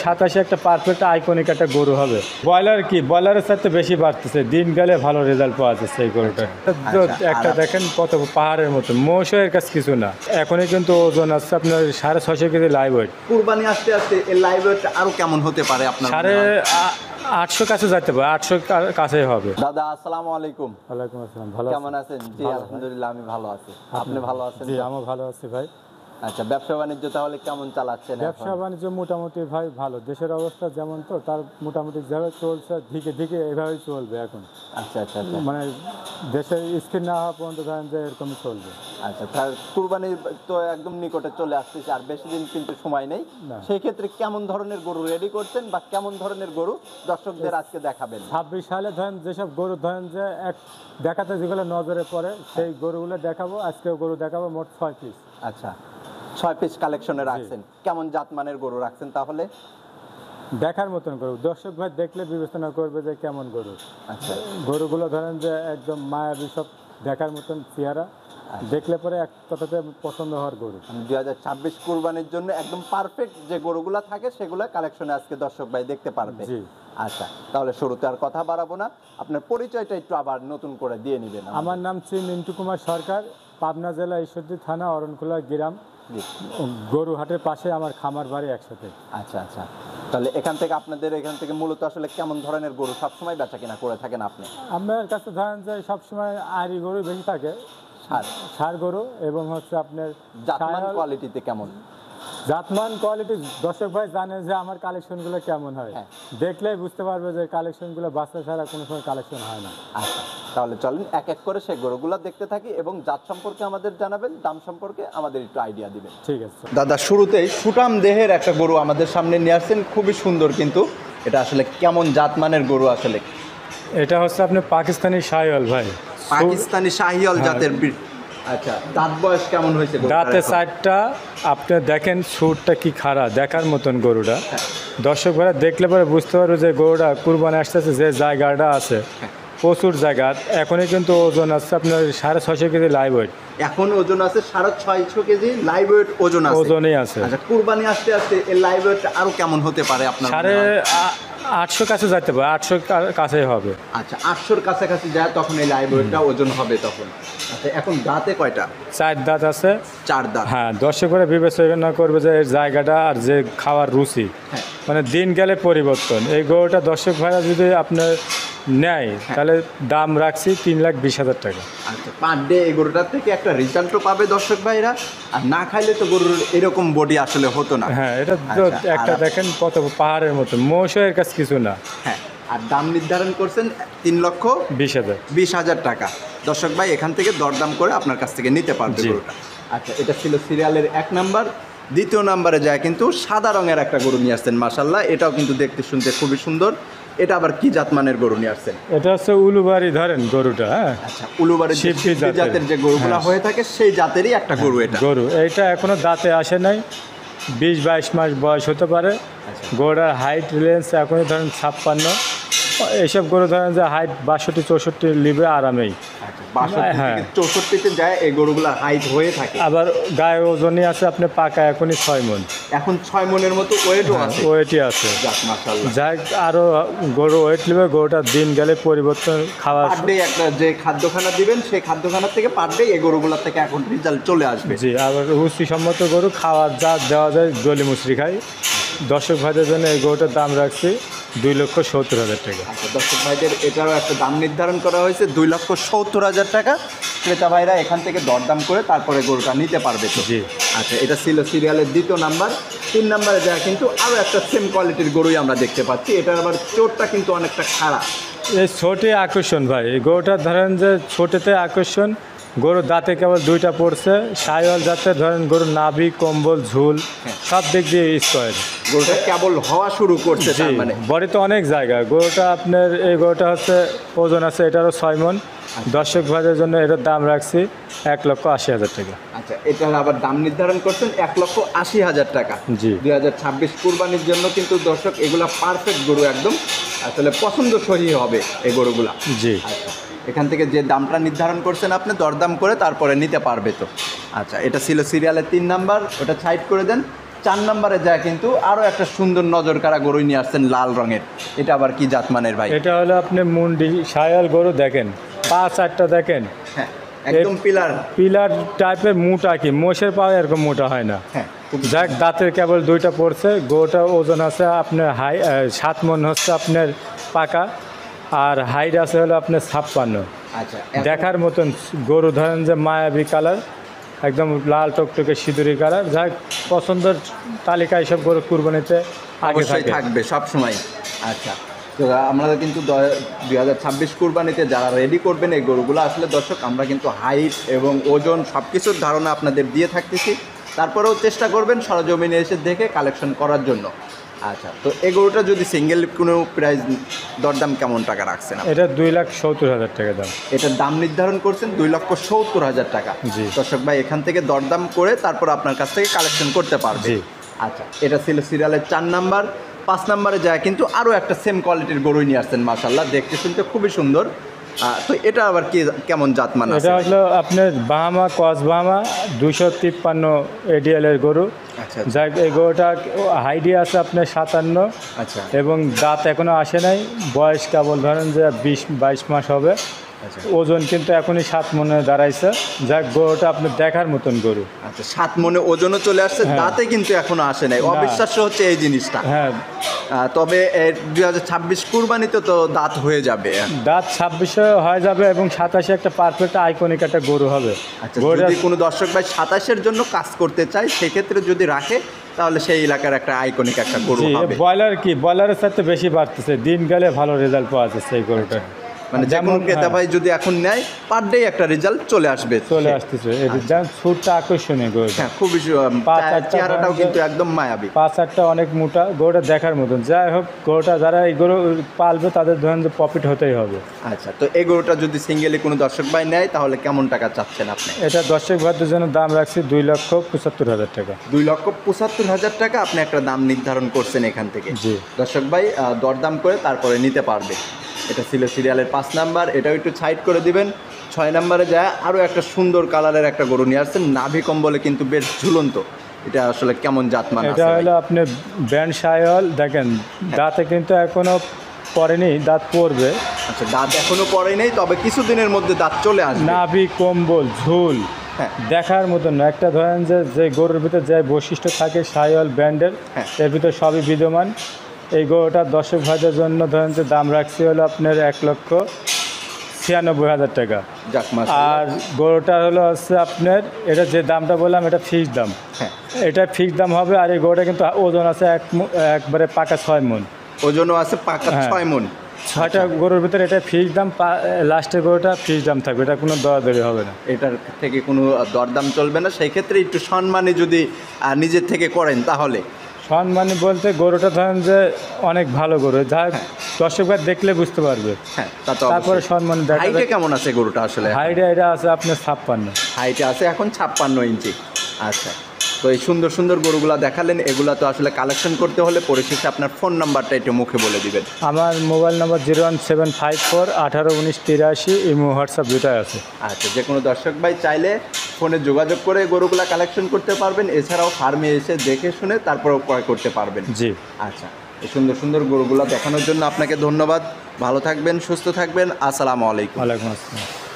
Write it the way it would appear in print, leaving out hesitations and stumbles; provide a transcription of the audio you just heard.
27 একটা perfect iconic একটা গরু হবে। ব্রয়লার কি ব্রয়লারের সাথে বেশি বাড়তেছে, দিন গেলে ভালো রেজাল্ট পাওয়া যাচ্ছে এই গরুটা। একটা দেখেন কত পাহাড়ের মতো, মৌসুমের কাছে কিছু না। এখনই কিন্তু ওজন আছে আপনার 650 কেজি লাইভ ওয়েট। কুরবানি আসতে আসতে এই লাইভ ওয়েট আরো কেমন হতে পারে আপনার? 850 কাছে যাইতে পারে, 800 কাছেই হবে। দাদা আসসালামু আলাইকুম। ওয়ালাইকুম আসসালাম, ভালো কেমন আছেন? জি আলহামদুলিল্লাহ আমি ভালো আছি। আপনি ভালো আছেন? জি আমি ভালো আছি ভাই। আচ্ছা, ব্যবসা বাণিজ্য তাহলে কেমন চালাচ্ছেন? ব্যবসা বাণিজ্য মোটামুটি ভাই ভালো, দেশের অবস্থা যেমন তো তার মোটামুটি যেভাবে চলছে ধীরে ধীরে এভাবেই চলবে এখন। আচ্ছা আচ্ছা আচ্ছা, মানে দেশের স্থির না হওয়া পর্যন্ত ধরেন যে এরকমই চলবে। আচ্ছা, তার কুরবানি তো একদম নিকটে চলে আসতেছে, আর বেশি দিন কিন্তু সময় নেই। সেই ক্ষেত্রে কেমন ধরনের গরু রেডি করছেন বা কেমন ধরনের গরু দর্শকদের আজকে দেখাবেন? 26 সালে ধরেন যেসব গরু ধরেন যে এক দেখাতে যেগুলো নজরে পড়ে সেই গরুগুলো দেখাবো। আজকেও গরু দেখাবো মোট 6 পিস। আচ্ছা, 6 পিস কালেকশনে রাখছেন। কেমন জাতমানের গরু রাখছেন তাহলে? দেখার মতন গরু, দর্শক ভাই দেখলে বিবেচনা করবে যে কেমন গরু। আচ্ছা, গরুগুলো ধরেন যে একদম মায়াবী, সব দেখার মতন চেহারা, দেখলে পরে এক কথাতে পছন্দ হওয়ার গরু। 2026 কুরবানির জন্য একদম পারফেক্ট যে গরুগুলা থাকে সেগুলো কালেকশনে আজকে দর্শক ভাই দেখতে পারবে। জি। আচ্ছা, তাহলে শুরুতে আর কথা বাড়াবো না, আপনার পরিচয়টা একটু আবার নতুন করে দিয়ে নেবেন। আমার নাম শ্রী মিন্টু কুমার সরকার, পাবনা জেলা ঈশ্বরদী থানা অরণখোলা গ্রাম, গরু হাটের পাশে আমার খামার বাড়ি একসাথে। আচ্ছা আচ্ছা, তাহলে এখান থেকে মূলত আসলে কেমন ধরনের গরু সবসময় বেচা কিনা করে থাকেন আপনি? আমার কাছে ধরেন যে সবসময় আড়ি গরু বেশি থাকে, ষাঁড় গরু, এবং হচ্ছে আপনার জাতমান কোয়ালিটিতে কেমন? জাতমান কোয়ালিটি দর্শক ভাই জানে যে আমার কালেকশনগুলো কেমন হয়, দেখলেই বুঝতে পারবে যে কালেকশনগুলো বাচ্চা ছাড়া কোনো সময় কালেকশন হয় না। আচ্ছা, তাহলে চলেন এক এক করে সেই গরুগুলো দেখতে থাকি এবং জাত সম্পর্কে আমাদের জানাবেন, দাম সম্পর্কে আমাদের একটু আইডিয়া দিবেন। ঠিক আছে দাদা, শুরুতেই সুটাম দেহের একটা গরু আমাদের সামনে নিয়ে আসছেন, খুবই সুন্দর। কিন্তু এটা আসলে কেমন জাতমানের গরু আসলে? এটা হচ্ছে আপনি পাকিস্তানি শাহিওয়াল ভাই, পাকিস্তানি শাহিওয়াল জাতের। আচ্ছা, দাঁত বয়স কেমন হয়েছে? দাঁতে 4টা। আপনি দেখেন সুরটা কি খাড়া, দেখার মতন গরুটা। দর্শক ভাইরা দেখলে পরে বুঝতে পারবে যে গরুটা কুরবানি আসতেছে, যে জায়গাটা আছে প্রচুর জায়গা। এখনই কিন্তু ওজন আছে আপনার 650 কেজি লাইভ ওয়েট। এখন ওজন আছে 650 কেজি লাইভ ওয়েট ওজনই আছে। আচ্ছা, কুরবানি আসতে আসতে এই লাইভ ওয়েট আরো কেমন হতে পারে আপনার? 850 কাছে যাইতে পারে, 800 কাছেই হবে। আচ্ছা, 800-র কাছাকাছি যায় তখন এই লাইভ ওয়েটটা ওজন হবে তখন। আচ্ছা, এখন দাঁতে কয়টা? 4 দাঁত আছে। 4 দাঁত। হ্যাঁ, দর্শক করে বিবেচনা করবে যে এর জায়গাটা আর যে খাওয়ার রুচি, মানে দিন গেলে পরিবর্তন। এই গরুটা দর্শক ভাইরা যদি আপনার নেয় তাহলে দাম রাখছি 3,20,000 টাকা। আচ্ছা, পার ডে এই গরুটার থেকে একটা রেজাল্টও পাবে দর্শক ভাইরা, আর না খাইলে তো গরুর এরকম বডি আসলে হতো না। হ্যাঁ, এটা একটা দেখেন কত পাহাড়ের মতো, মৌসুমের কাছে কিছু না। হ্যাঁ, আর দাম নির্ধারণ করছেন 3,20,000 টাকা। দর্শক ভাই এখান থেকে দরদাম করে আপনার কাছ থেকে নিতে পারবে গরুটা। আচ্ছা, এটা ছিল সিরিয়ালের 1 নাম্বার। দ্বিতীয় নাম্বারে যায় কিন্তু সাদা রঙের একটা গরু নিয়ে আসছেন, মাশাআল্লাহ। এটাও কিন্তু দেখতে শুনতে খুবই সুন্দর। এটা আবার কি জাতমানের গরু নিয়ে আসছেন? এটা হচ্ছে উলুবাড়ি ধরেন গরুটা। হ্যাঁ, আচ্ছা, উলুবাড়ি জাতের যে গরুগুলো হয়ে থাকে সেই জাতেরই একটা গরু এটা। এইটা এখনো দাঁতে আসে নাই, 20-22 মাস বয়স হতে পারে। গরুটার হাইট রেঞ্জ এখনই ধরেন 56। এইসব গরু ধরেন যে হাইট 62-64 লিবে আরামেই। 62-64-তে যায় এই গরুগুলো হাইট হয়ে থাকে। আবার গায়ে ওজনই আছে আপনি পাকা এখনই 6 মণ। এখন 6 মণের মতো ওয়েটই আছে। যাই আরো গরু ওয়েট নেবে, গরুটার দিন গেলে পরিবর্তন। খাওয়া পার ডে একটা যে খাদ্যখানা দিবেন সেই খাদ্যখানা থেকে পার ডে এই গরুগুলোর থেকে এখন রেজাল্ট চলে আসবে। জি, আবার রুচিসম্মত গরু, খাওয়ার যা দেওয়া যায় দলি মুচড়ি খাই। দর্শক ভাইদের জন্য এই গরুটার দাম রাখছি 2,70,000 টাকা। আচ্ছা, দর্শক ভাইদের এটারও একটা দাম নির্ধারণ করা হয়েছে 2,70,000 টাকা। ক্রেতা ভাইরা এখান থেকে দরদাম করে তারপরে গরুটা নিতে পারবে তো। জি। আচ্ছা, এটা ছিল সিরিয়ালের 2 নাম্বার। 3 নাম্বারে যায় কিন্তু আরও একটা সেম কোয়ালিটির গরুই আমরা দেখতে পাচ্ছি। এটার আবার চোটটা কিন্তু অনেকটা খারাপ। এই ছোটে আকর্ষণ ভাই, এই গরুটা ধরেন যে ছোটেতে আকর্ষণ। গরুর দাঁতে কেবল 2টা পড়ছে। শাহিওয়াল জাতের ধরেন গরুর নাভি, কম্বল, ঝুল সব দিক দিয়ে স্কোয়ার। গরুটা কেবল হওয়া শুরু করছে, মানে বডি তো অনেক জায়গা। গরুটা আপনার এই গরুটা হচ্ছে ওজন আছে এটারও 6 মণ। দর্শক ভাইদের জন্য এটার দাম রাখছি 1,80,000 টাকা। আচ্ছা, এটার আবার দাম নির্ধারণ করছেন 1,80,000 টাকা। জি। 2026 কুরবানির জন্য কিন্তু দর্শক এগুলা পারফেক্ট গরু, একদম আসলে পছন্দসই হবে এই গরুগুলা। জি। আচ্ছা, এখান থেকে যে দামটা নির্ধারণ করছেন আপনি দরদাম করে তারপরে নিতে পারবে তো। আচ্ছা, এটা ছিল সিরিয়ালের 3 নাম্বার, ওটা সাইড করে দেন। 4 নম্বরে যায় কিন্তু আরো একটা সুন্দর নজর কাড়া গরু নিয়ে আসছেন লাল রঙের। এটা আবার কি জাতমানের ভাই? এটা হলো আপনি মুন্ডি শায়াল গরু দেখেন, পা চারটা দেখেন, হ্যাঁ, একদম পিলার। পিলার টাইপের মোটা, কি মোষের পা এরকম মোটা হয় না। হ্যাঁ, খুব যাক দাঁতের কেবল দুইটা পড়ছে। গরুটা ওজন আছে আপনার 7 মণ হচ্ছে আপনার পাকা, আর হাইট আছে হলো আপনার 56। আচ্ছা, দেখার মতন গরু, ধরেন যে মায়াবী কালার, একদম লাল টকটকে সিঁদুরি কালার। যাক পছন্দের তালিকায় সব গরু কুরবানিতে আগে অবশ্যই থাকে। থাকবে সব সময়। আচ্ছা, তো আমরা কিন্তু 2026 কুরবানিতে যারা রেডি করবেন এই গরুগুলো, আসলে দর্শক আমরা কিন্তু হাইট এবং ওজন সব কিছুর ধারণা আপনাদের দিয়ে থাকতেছি। তারপরেও চেষ্টা করবেন সরজমিনে এসে দেখে কালেকশন করার জন্য। আচ্ছা, তো এই গরুটা যদি সিঙ্গেল কোনো প্রাইস দরদাম কেমন টাকা রাখছেন আপনি? এটা 2,70,000 টাকা দাম। এটার দাম নির্ধারণ করছেন 2,70,000 টাকা। জি। দর্শক ভাই এখান থেকে দরদাম করে তারপর আপনার কাছ থেকে কালেকশন করতে পারবে। জি। আচ্ছা, এটা ছিল সিরিয়ালের 4 নাম্বার। 5 নাম্বারে যায় কিন্তু আরও একটা সেম কোয়ালিটির গরুই নিয়ে আসছেন, মাশাআল্লাহ, দেখতে শুনতে খুবই সুন্দর। তো এটা আবার কি কেমন জাতমান আছে? এটা হলো আপনার বাহামা ক্রস বাহামা 253 এডিএল এর গরু। আচ্ছা যাক এই গরুটা হাইডি আছে আপনার 57, আচ্ছা এবং দাঁত এখনো আসে নাই। বয়স কেবল ধরেন যে 20-22 মাস হবে। আচ্ছা ওজন কিন্তু এখনই 7 মণে দাঁড়াইছে। যাক গরুটা আপনি দেখার মতন গরু। আচ্ছা, 7 মণে ওজনও চলে আসছে, হ্যাঁ। দাঁতে কিন্তু এখনো আসে নাই। না। অবিশ্বাস্য হচ্ছে এই জিনিসটা। হ্যাঁ, তবে 2026 কুরবানিতে তো দাঁত হয়ে যাবে। দাঁত 26 হয়ে যাবে এবং 27 একটা পারফেক্ট আইকনিক একটা গরু হবে। আচ্ছা, গরুটা যদি কোনো দর্শক ভাই 27-এর জন্য কাজ করতে চায় সেক্ষেত্রে যদি রাখে তাহলে সেই এলাকার একটা আইকনিক একটা গরু জি, হবে। ব্রয়লার কি ব্রয়লারের সাথে বেশি বাড়তেছে, দিন গেলে ভালো রেজাল্ট পাওয়া যাচ্ছে এই গরুটা। মানে যে কোনো ক্রেতা ভাই যদি এখন নেয় পার ডে একটা রেজাল্ট চলে আসবে। চলে আসতেছে। এটা যেমন সুরটা আকর্ষণীয় গরুটা। হ্যাঁ, খুবই পাঁচ আটটা চেহারাটাও গরু- কিন্তু একদম মায়াবী। পা চারটা অনেক মোটা, গরুটা দেখার মতন। যাই হোক, গরুটা যারা এই গরু পালবে তাদের ধরেন যে প্রফিট হতেই হবে। আচ্ছা, তো এই গরুটা যদি সিঙ্গেলি কোনো দর্শক ভাই নেয় তাহলে কেমন টাকা চাচ্ছেন আপনি? এটা দর্শক ভাইদের জন্য দাম রাখছি 2,75,000 টাকা। 2,75,000 টাকা আপনি একটা দাম নির্ধারণ করছেন এখান থেকে। জি। দর্শক ভাই দরদাম করে তারপরে নিতে পারবে। এটা ছিল সিরিয়ালের 5 নাম্বার। এটাও একটু সাইড করে দিবেন। 6 নাম্বারে যায় আরও একটা সুন্দর কালারের একটা গরু নিয়ে আসছেন, নাভি কম্বলে কিন্তু বেশ ঝুলন্ত। এটা আসলে কেমন জাতমান আছে এটা ভাই? হলো আপনি ব্যান্ড শায়াল দেখেন, দাঁতে কিন্তু এখনো পড়েনি, দাঁত পড়বে। আচ্ছা, দাঁত এখনো পড়ে নেই, তবে কিছুদিনের মধ্যে দাঁত চলে আসবে। নাভি কম্বল ঝুল হ্যাঁ। দেখার মতন না। একটা ধরেন যে গরুর ভিতরে যে বৈশিষ্ট্য থাকে শায়াল ব্যান্ডের, হ্যাঁ। এর ভিতরে সবই বিদ্যমান। এই গরুটার দর্শক ভাইদের জন্য ধরেন যে দাম রাখছি হলো আপনার 1,96,000 টাকা। যাক, মাশাআল্লাহ। আর গরুটা হলো হচ্ছে আপনার, এটা যে দামটা বললাম এটা ফিক্সড দাম। হ্যাঁ, এটা ফিক্সড দাম হবে। আর এই গরুটা কিন্তু ওজন আছে একবারে পাকা 6 মণ। ওজনও আছে পাকা হ্যাঁ। 6 মণ। 6টা গরুর ভিতরে এটা ফিক্সড দাম। লাস্টের গরুটা ফিক্সড দাম থাকবে, এটা কোনো দরাদরি হবে না। এটার থেকে কোনো দরদাম চলবে না। সেই ক্ষেত্রে একটু সম্মানে যদি নিজের থেকে করেন তাহলে সম্মানী বলতে গরুটা ধরেন যে অনেক ভালো গরু, যা দর্শক ভাই দেখলে বুঝতে পারবে। হ্যাঁ, তা তো তারপরে সম্মান দেখা হাইটে কেমন আছে গরুটা আসলে? হাইটে এটা আছে আপনার 56। হাইটে আছে এখন 56 ইঞ্চি। আচ্ছা, তো এই সুন্দর সুন্দর গরুগুলা দেখালেন, এগুলা তো আসলে কালেকশন করতে হলে পরিশেষে আপনার ফোন নাম্বারটা একটু মুখে বলে দিবেন। আমার মোবাইল নাম্বার 01754 181983, ইমো হোয়াটসঅ্যাপ দুটাই আছে। আচ্ছা, যে কোনো দর্শক ভাই চাইলে ফোনে যোগাযোগ করে গরুগুলা কালেকশন করতে পারবেন। এছাড়াও ফার্মে এসে দেখে শুনে তারপরেও ক্রয় করতে পারবেন। জি। আচ্ছা, এই সুন্দর সুন্দর গরুগুলা দেখানোর জন্য আপনাকে ধন্যবাদ। ভালো থাকবেন, সুস্থ থাকবেন। আসসালামু আলাইকুম। ওয়ালাইকুম আসসালাম।